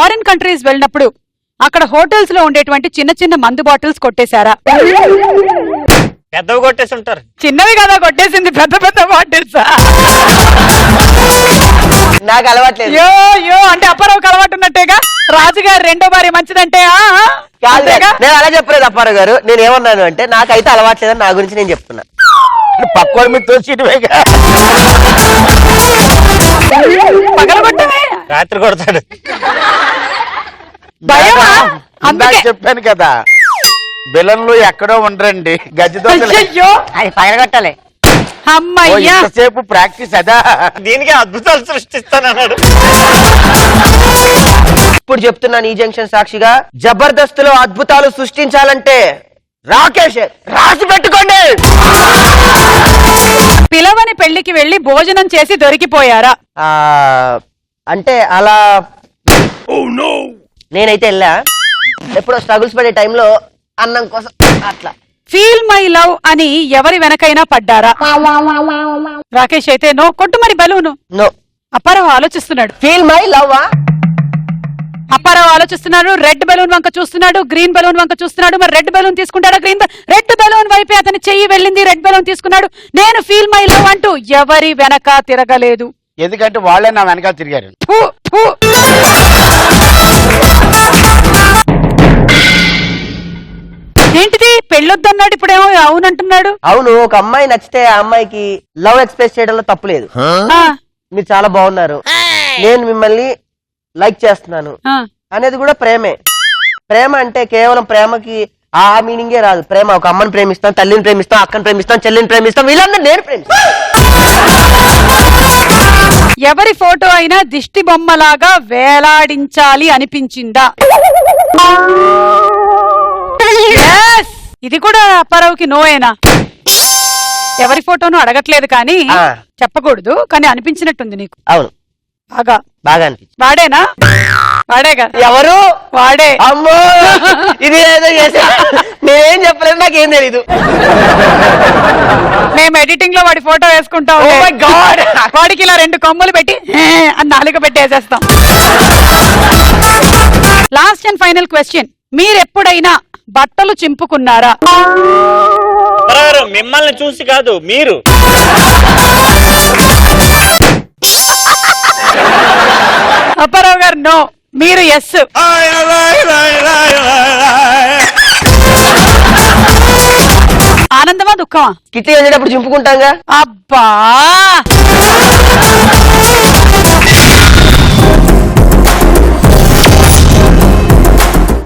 Foreign countries వెళ్ళినప్పుడు అక్కడ hotels లో ఉండేటువంటి చిన్న చిన్న మందు బాటిల్స్ కొట్టేశారా? పెద్దవి కొట్టేసి ఉంటారు. చిన్నవి కదా కొట్టేసింది, పెద్ద పెద్ద బాటిల్స్. నాకు అలవాట్లేదు. యో అంటే అప్పారావుకి అలవాటు ఉన్నట్టేగా. రాజుగారు రెండో భార్య మంచిదంటే నేను అలా చెప్పలేదు అప్పారావు గారు. నేను ఏమన్నాను అంటే నాకైతే అలవాట్లేదని నా గురించి నేను చెప్తున్నా. పక్కోడి మీద తోసిటివేగా. పగలగొట్టమే, రాత్రి కొడతాడు. చెప్పాను కదా, బిలంలో ఎక్కడో ఉండరండి గజ్జితో. అయ్యో అది పగలగొట్టాలి. అమ్మయ్యా, సేపు ప్రాక్టీస్ అదా. దీనికి అద్భుతాలు సృష్టిస్తానన్నాడు. ఇప్పుడు చెప్తున్నాను ఈ జంక్షన్ సాక్షిగా, జబర్దస్త్ లో అద్భుతాలు సృష్టించాలంటే రాకేష్ రాసి పెట్టుకోండి. పిలవని పెళ్లికి వెళ్లి భోజనం చేసి దొరికిపోయారా? అంటే అలా నేనైతే వెళ్ళా. ఎప్పుడో స్ట్రగుల్స్ పడే టైంలో అన్నం కోసం అట్లా. ఫీల్ మై లవ్ అని ఎవరి వెనకైనా పడ్డారా? రాకేష్ అయితే నో. కొట్టు మరి బలూను. నో. అప్పారావు ఆలోచిస్తున్నాడు. Feel my love. అప్పారావు ఆలోచిస్తున్నాడు. రెడ్ బలూన్ వంక చూస్తున్నాడు, గ్రీన్ బలూన్ వంక చూస్తున్నాడు. మరి రెడ్ బలూన్ తీసుకుంటాడా? రెడ్ బలూన్ వైపే అతని చెయ్యి వెళ్ళింది. రెడ్ బలూన్ తీసుకున్నాడు. నేను ఫీల్ మై లవ్ అంటూ ఎవరి వెనక తిరగలేదు. ఎందుకంటే వాళ్ళే నా వెనకాల తిరిగారు. ఏంటిది పెళ్ళొద్దన్నాడు, ఇప్పుడేమో అవునంటున్నాడు. అవును, ఒక అమ్మాయి నచ్చితే ఆ అమ్మాయికి లవ్ ఎక్స్ప్రెస్ చేయడంలో తప్పులేదు. మీరు చాలా బాగున్నారు, నేను మిమ్మల్ని లైక్ చేస్తున్నాను అనేది కూడా ప్రేమే. ప్రేమ అంటే కేవలం ప్రేమకి ఆ మీనింగే రాదు. ప్రేమ ఒక అమ్మని ప్రేమిస్తాం, తల్లిని ప్రేమిస్తాం, అక్కని ప్రేమిస్తాం, చెల్లిని ప్రేమిస్తాం, వీళ్ళందరూ నేను ప్రేమిస్తాను. ఎవరి ఫోటో అయినా దిష్టి బొమ్మలాగా వేలాడించాలి అనిపించిందా? ఇది కూడా అప్పారావుకి నోయేనా? ఎవరి ఫోటోను అడగట్లేదు కానీ చెప్పకూడదు, కానీ అనిపించినట్టుంది నీకు. అవును, బాగా అనిపించింది. వాడేనా? వాడేగా. ఎవరు? వాడే. అమ్మో, ఇది ఏదో చేసా. నేనేం చెప్పలేదు, నాకేం తెలీదు. మేము ఎడిటింగ్ లో వాడి ఫోటో వేసుకుంటాం. వాడికి ఇలా 2 కొమ్ములు పెట్టి అని 4 పెట్టి వేసేస్తాం. లాస్ట్ అండ్ ఫైనల్ క్వశ్చన్, మీరెప్పుడైనా బట్టలు చింపుకున్నారా? మిమ్మల్ని చూసి కాదు, మీరు. అప్పారావు గారు నో, మీరు ఎస్. ఆనందమా దుఃఖమా? కిట్టి వెళ్ళేటప్పుడు చింపుకుంటాంగా. అబ్బా